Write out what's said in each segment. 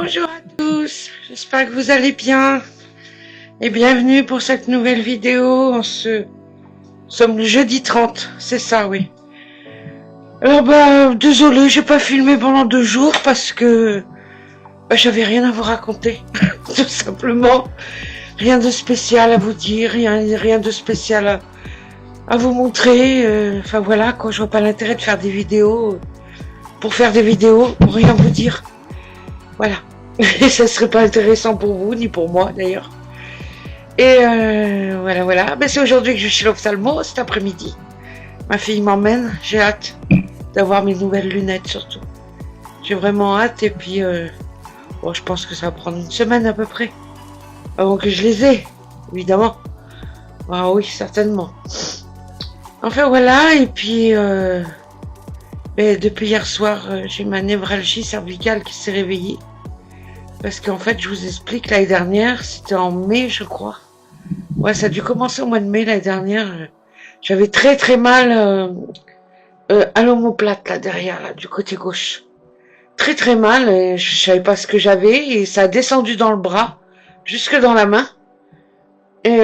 Bonjour à tous, j'espère que vous allez bien et bienvenue pour cette nouvelle vidéo. Nous sommes le jeudi 30, c'est ça, oui. Alors désolé, j'ai pas filmé pendant 2 jours parce que j'avais rien à vous raconter, tout simplement. Rien de spécial à vous dire, rien de spécial à vous montrer. Enfin voilà, quoi, je vois pas l'intérêt de faire des vidéos pour faire des vidéos, pour rien vous dire. Voilà. Et ça serait pas intéressant pour vous, ni pour moi d'ailleurs. Et voilà. C'est aujourd'hui que je suis chez l'ophtalmo, cet après-midi. Ma fille m'emmène, j'ai hâte d'avoir mes nouvelles lunettes surtout. J'ai vraiment hâte et puis je pense que ça va prendre 1 semaine à peu près. Avant que je les ai, évidemment. Ah oui, certainement. Enfin voilà, et puis depuis hier soir, j'ai ma névralgie cervicale qui s'est réveillée. Parce qu'en fait, je vous explique, l'année dernière, c'était en mai, je crois. Ouais, ça a dû commencer au mois de mai l'année dernière. J'avais très mal à l'omoplate, là, derrière, là, du côté gauche. Très mal, et je savais pas ce que j'avais, et ça a descendu dans le bras, jusque dans la main. Et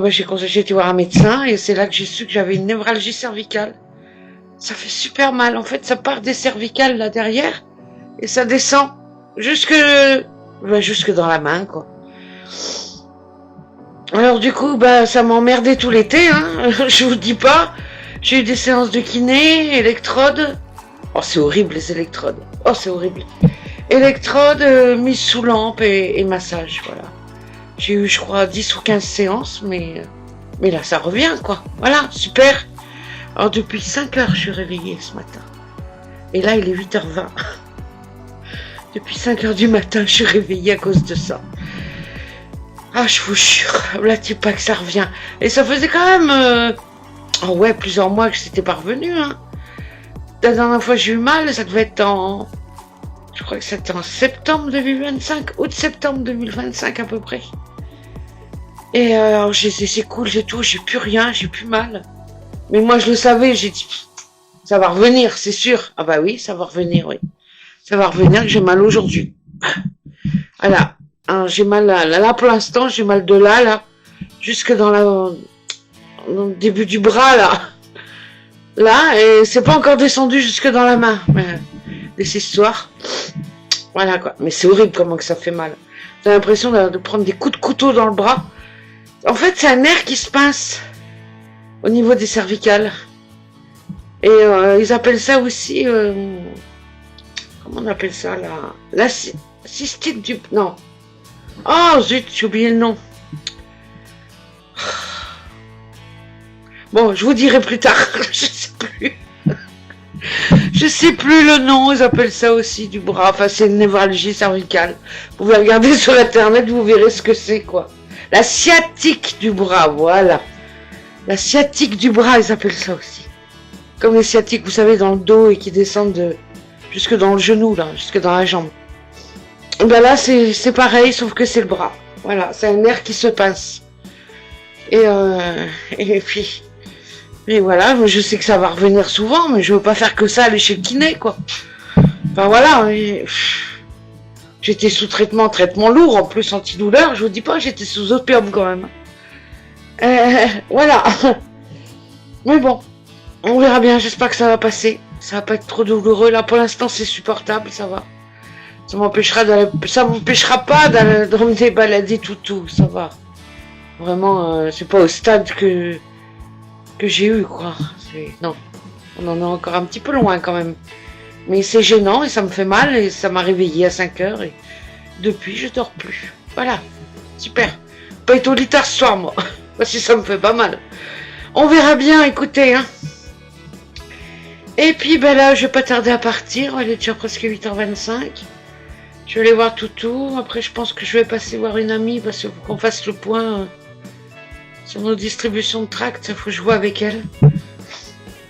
j'ai été voir un médecin, et c'est là que j'ai su que j'avais une névralgie cervicale. Ça fait super mal, en fait, ça part des cervicales, là, derrière, et ça descend jusque dans la main, quoi. Alors du coup, ça m'a emmerdé tout l'été, hein. Je vous dis pas. J'ai eu des séances de kiné, électrodes. Oh, c'est horrible les électrodes. Oh, c'est horrible. Électrodes, mise sous lampe et massage, voilà. J'ai eu, je crois, 10 ou 15 séances, mais là, ça revient, quoi. Voilà, super. Alors depuis 5 heures, je suis réveillée ce matin. Et là, il est 8h20. Depuis 5 heures du matin, je suis réveillée à cause de ça. Ah, je vous jure, là, tu pas que ça revient. Et ça faisait quand même, plusieurs mois que c'était pas revenu, hein. La dernière fois j'ai eu mal, ça devait être je crois que c'était en septembre 2025, août-septembre 2025 à peu près. Et alors, c'est cool, j'ai plus rien, j'ai plus mal. Mais moi, je le savais, j'ai dit, ça va revenir, c'est sûr. Ah bah oui, ça va revenir, oui. Ça va revenir, que j'ai mal aujourd'hui. Voilà. Alors, j'ai mal là pour l'instant, j'ai mal de là, jusque dans le début du bras, là, et c'est pas encore descendu jusque dans la main, des histoires, voilà quoi, mais c'est horrible comment que ça fait mal, j'ai l'impression de prendre des coups de couteau dans le bras, en fait c'est un nerf qui se pince, au niveau des cervicales, et ils appellent ça aussi, comment on appelle ça, la cystite du, non, oh zut, j'ai oublié le nom. Bon, je vous dirai plus tard, je sais plus. Je sais plus le nom, ils appellent ça aussi du bras, enfin c'est une névralgie cervicale. Vous pouvez regarder sur internet, vous verrez ce que c'est, quoi. La sciatique du bras, voilà. La sciatique du bras, ils appellent ça aussi. Comme les sciatiques, vous savez, dans le dos et qui descendent jusque dans le genou, là, jusque dans la jambe. Et là, c'est pareil, sauf que c'est le bras. Voilà, c'est un nerf qui se pince. Et puis... Et voilà, je sais que ça va revenir souvent, mais je veux pas faire que ça, aller chez le kiné, quoi. Enfin voilà, j'étais sous traitement lourd, en plus antidouleur, je vous dis pas, j'étais sous opium quand même. Voilà. Mais bon, on verra bien, j'espère que ça va passer. Ça va pas être trop douloureux, là pour l'instant c'est supportable, ça va. Ça m'empêchera pas de me débalader tout, ça va. Vraiment, c'est pas au stade que j'ai eu, quoi. Non, on en est encore un petit peu loin quand même. Mais c'est gênant et ça me fait mal et ça m'a réveillée à 5 heures et depuis je dors plus. Voilà, super. Pas être au lit tard ce soir, moi, parce que ça me fait pas mal. On verra bien, écoutez, hein. Et puis là, je vais pas tarder à partir, il est déjà presque 8h25. Je vais aller voir Toutou, après je pense que je vais passer voir une amie parce qu'il faut qu'on fasse le point sur nos distributions de tracts, il faut que je vois avec elle.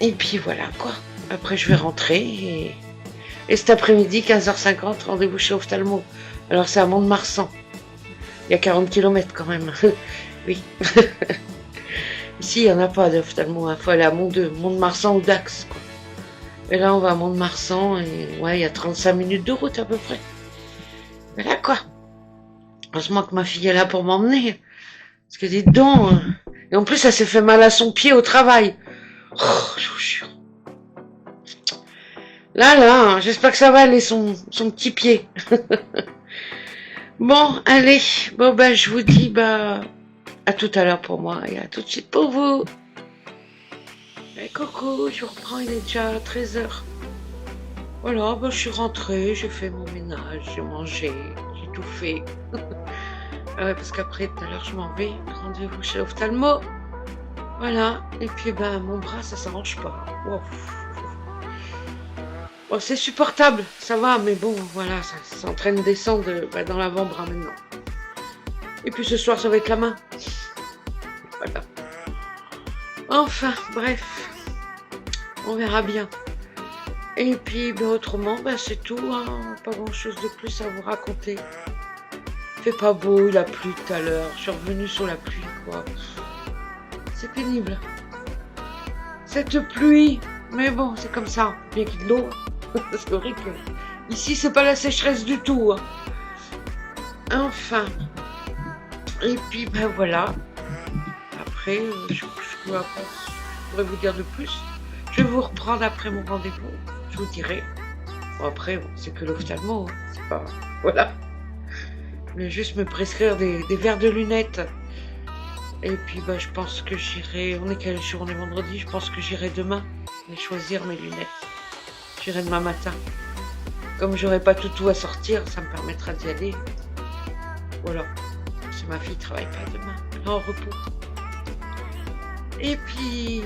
Et puis voilà quoi. Après je vais rentrer et cet après-midi, 15h50, rendez-vous chez l'ophtalmo. Alors c'est à Mont-de-Marsan. Il y a 40 km quand même. Oui. Ici, il n'y en a pas d'ophtalmo. Il faut aller à Mont-de-Marsan ou Dax, quoi. Et là, on va à Mont-de-Marsan et ouais, il y a 35 minutes de route à peu près. Voilà quoi. Heureusement que ma fille est là pour m'emmener. Parce que dites donc... Et en plus, elle s'est fait mal à son pied au travail. Oh, je vous jure. Là, j'espère que ça va aller son petit pied. Bon, allez. Bon, ben, je vous dis, à tout à l'heure pour moi et à tout de suite pour vous. Et coucou, je vous reprends, il est déjà 13h. Voilà, je suis rentrée, j'ai fait mon ménage, j'ai mangé, j'ai tout fait. Parce qu'après, tout à l'heure, je m'en vais. Rendez-vous chez l'ophtalmo. Voilà. Et puis, mon bras, ça s'arrange pas. Wow. Bon, c'est supportable, ça va, mais bon, voilà, ça s'entraîne de descendre dans l'avant-bras maintenant. Et puis ce soir, ça va être la main. Voilà. Enfin, bref, on verra bien. Et puis, autrement, c'est tout, hein, pas grand-chose de plus à vous raconter. Il fait pas beau, il a plu tout à l'heure, je suis revenue sur la pluie, quoi. C'est pénible. Cette pluie, mais bon, c'est comme ça, bien qu'il y ait de l'eau. C'est horrible. Ici, c'est pas la sécheresse du tout. Hein. Enfin. Et puis, voilà. Après, je pourrais vous dire de plus. Je vais vous reprendre après mon rendez-vous. Je vous dirai. Bon, après, c'est que l'ophtalmo. Hein. C'est pas... Voilà. Je vais juste me prescrire des verres de lunettes. Et puis, je pense que j'irai... On est quel jour? On est vendredi. Je pense que j'irai demain. Je vais choisir mes lunettes. J'irai demain matin. Comme j'aurai pas tout à sortir, ça me permettra d'y aller. Voilà. Parce que ma fille travaille pas demain. Elle est en repos. Et puis,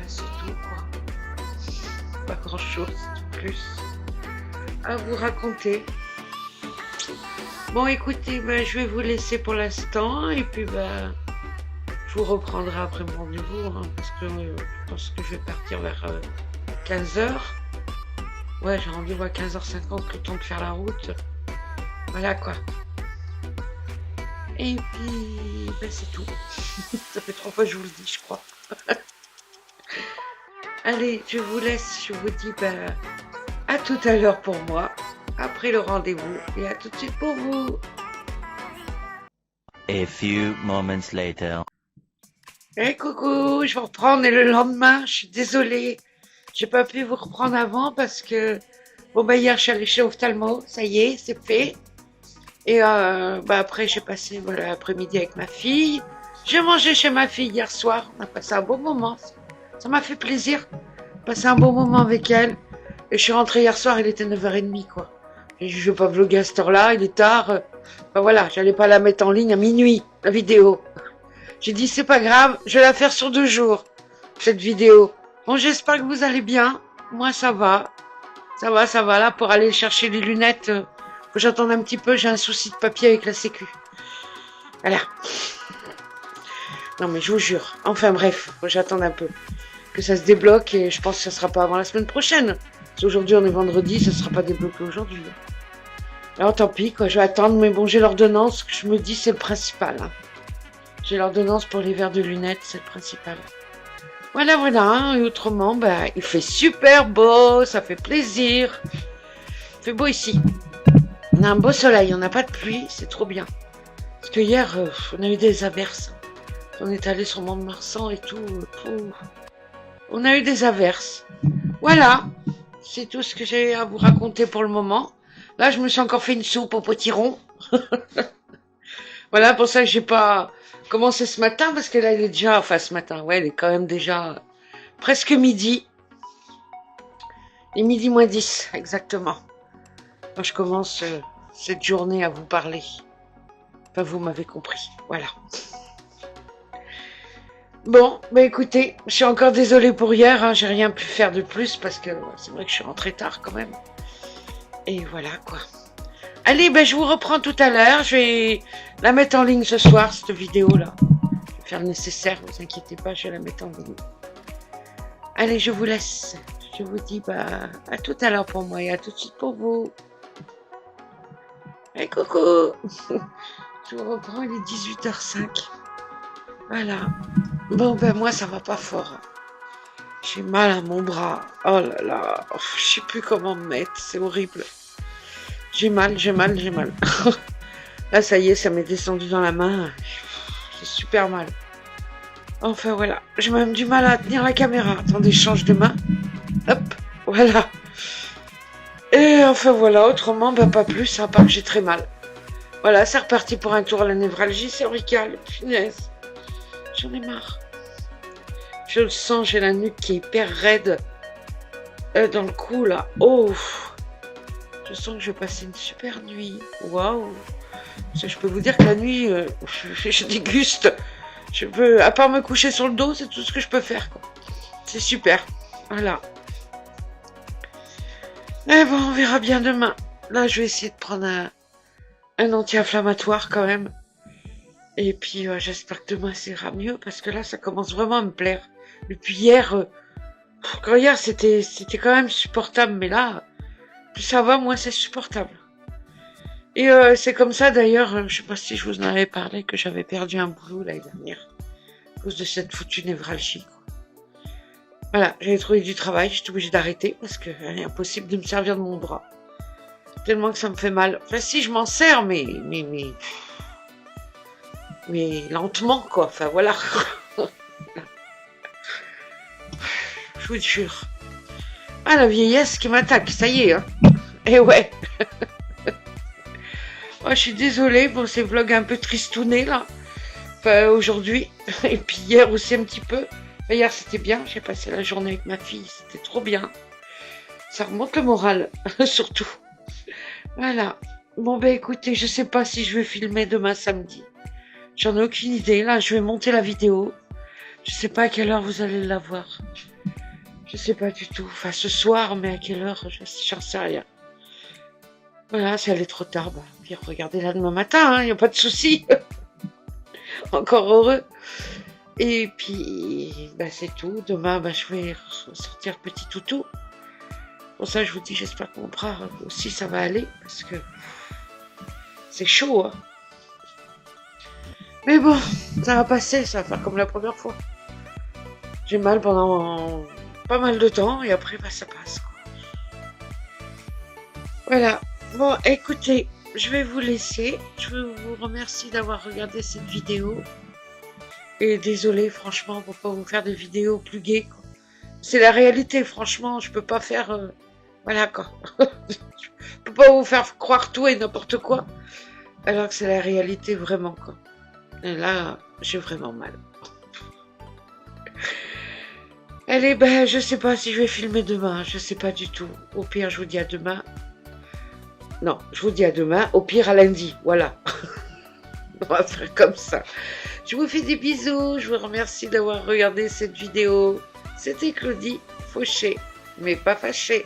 c'est tout, quoi. Pas grand chose de plus à vous raconter. Bon, écoutez, je vais vous laisser pour l'instant. Et puis, je vous reprendrai après mon rendez-vous. Hein, parce que je pense que je vais partir vers 15h. Ouais, j'ai rendez-vous à 15h50, le temps de faire la route. Voilà quoi. Et puis, c'est tout. Ça fait 3 fois que je vous le dis, je crois. Allez, je vous laisse. Je vous dis à tout à l'heure pour moi, après le rendez-vous, et à tout de suite pour vous. A few moments later. Hey, coucou, je vous reprends, et le lendemain, je suis désolée. J'ai pas pu vous reprendre avant parce que, hier, je suis allée chez l'ophtalmo, ça y est, c'est fait. Et après, j'ai passé l'après-midi avec ma fille. J'ai mangé chez ma fille hier soir, on a passé un bon moment. Ça m'a fait plaisir, passer un bon moment avec elle. Et je suis rentrée hier soir, il était 9h30, quoi. Et je vais pas vlogger à cette heure-là, il est tard. Voilà, j'allais pas la mettre en ligne à minuit, la vidéo. J'ai dit, c'est pas grave, je vais la faire sur 2 jours, cette vidéo. Bon, j'espère que vous allez bien. Moi, ça va. Ça va. Là, pour aller chercher les lunettes, faut que j'attende un petit peu. J'ai un souci de papier avec la sécu. Voilà. Non, mais je vous jure. Enfin, bref, faut que j'attende un peu. Que ça se débloque et je pense que ça sera pas avant la semaine prochaine. Parce qu'aujourd'hui, on est vendredi, ça sera pas débloqué aujourd'hui. Alors, tant pis, quoi. Je vais attendre. Mais bon, j'ai l'ordonnance. Je me dis, c'est le principal. Hein. J'ai l'ordonnance pour les verres de lunettes, c'est le principal. Voilà, hein, et autrement, il fait super beau, ça fait plaisir. Il fait beau ici. On a un beau soleil, on n'a pas de pluie, c'est trop bien. Parce que hier, on a eu des averses. On est allé sur Mont-de-Marsan et tout. On a eu des averses. Voilà, c'est tout ce que j'ai à vous raconter pour le moment. Là, je me suis encore fait une soupe au potiron. Voilà, pour ça que j'ai pas commencé ce matin, parce que là, il est déjà... Enfin, ce matin, ouais, il est quand même déjà presque midi. Et midi moins 10, exactement. Quand je commence cette journée à vous parler. Enfin, vous m'avez compris. Voilà. Bon, écoutez, je suis encore désolée pour hier. Hein, j'ai rien pu faire de plus, parce que c'est vrai que je suis rentrée tard quand même. Et voilà, quoi. Allez, je vous reprends tout à l'heure. Je vais la mettre en ligne ce soir, cette vidéo-là. Je vais faire le nécessaire, ne vous inquiétez pas, je vais la mettre en ligne. Allez, je vous laisse. Je vous dis à tout à l'heure pour moi et à tout de suite pour vous. Hey, coucou. Je vous reprends, il est 18h05. Voilà. Bon, moi, ça va pas fort. J'ai mal à mon bras. Oh là là. Je sais plus comment me mettre, c'est horrible. J'ai mal. Là, ça y est, ça m'est descendu dans la main. J'ai super mal. Enfin, voilà. J'ai même du mal à tenir la caméra. Attendez, je change de main. Hop, voilà. Et enfin, voilà. Autrement, bah, pas plus, à part que j'ai très mal. Voilà, c'est reparti pour un tour à la névralgie cervicale. Punaise. J'en ai marre. Je le sens, j'ai la nuque qui est hyper raide. Dans le cou, là. Oh. Je sens que je vais passer une super nuit. Waouh. Je peux vous dire que la nuit, je déguste. Je peux, à part me coucher sur le dos, c'est tout ce que je peux faire, quoi. C'est super. Voilà. Mais bon, on verra bien demain. Là, je vais essayer de prendre un anti-inflammatoire quand même. Et puis, j'espère que demain, ça ira mieux. Parce que là, ça commence vraiment à me plaire. Depuis hier, quand hier, c'était quand même supportable. Mais là, plus ça va, moins c'est supportable. Et c'est comme ça d'ailleurs, je sais pas si je vous en avais parlé, que j'avais perdu un boulot l'année dernière. À cause de cette foutue névralgie, quoi. Voilà, j'avais trouvé du travail, j'étais obligée d'arrêter parce que est impossible de me servir de mon bras. Tellement que ça me fait mal. Enfin si, je m'en sers, mais lentement, quoi. Enfin voilà. Je vous jure. Ah, la vieillesse qui m'attaque, ça y est, hein. Et ouais. Oh, je suis désolée pour ces vlogs un peu tristounés, là. Enfin, aujourd'hui. Et puis hier aussi un petit peu. Enfin, hier, c'était bien. J'ai passé la journée avec ma fille. C'était trop bien. Ça remonte le moral, surtout. Voilà. Bon, ben écoutez, je sais pas si je vais filmer demain samedi. J'en ai aucune idée. Là, je vais monter la vidéo. Je sais pas à quelle heure vous allez la voir. Je sais pas du tout. Enfin, ce soir, mais à quelle heure, j'en sais rien. Voilà, si elle est trop tard, bah, puis regardez-la demain matin, hein, y a pas de souci. Encore heureux. Et puis, bah, c'est tout. Demain, bah, je vais sortir petit toutou. Pour ça, je vous dis, j'espère que mon bras aussi, ça va aller. Parce que c'est chaud, hein. Mais bon, ça va passer, ça va faire comme la première fois. J'ai mal pendant pas mal de temps et après, bah, ça passe, quoi. Voilà. Bon, écoutez, je vais vous laisser. Je vous remercie d'avoir regardé cette vidéo. Et désolé, franchement, pour pas vous faire des vidéos plus gaies, quoi. C'est la réalité, franchement, je peux pas faire... voilà, quoi. Je peux pas vous faire croire tout et n'importe quoi. Alors que c'est la réalité, vraiment, quoi. Et là, j'ai vraiment mal. Allez, ben, je sais pas si je vais filmer demain. Je sais pas du tout. Au pire, je vous dis à demain. Non, je vous dis à demain. Au pire, à lundi. Voilà. On va faire comme ça. Je vous fais des bisous. Je vous remercie d'avoir regardé cette vidéo. C'était Claudie Fauché, mais pas fâchée.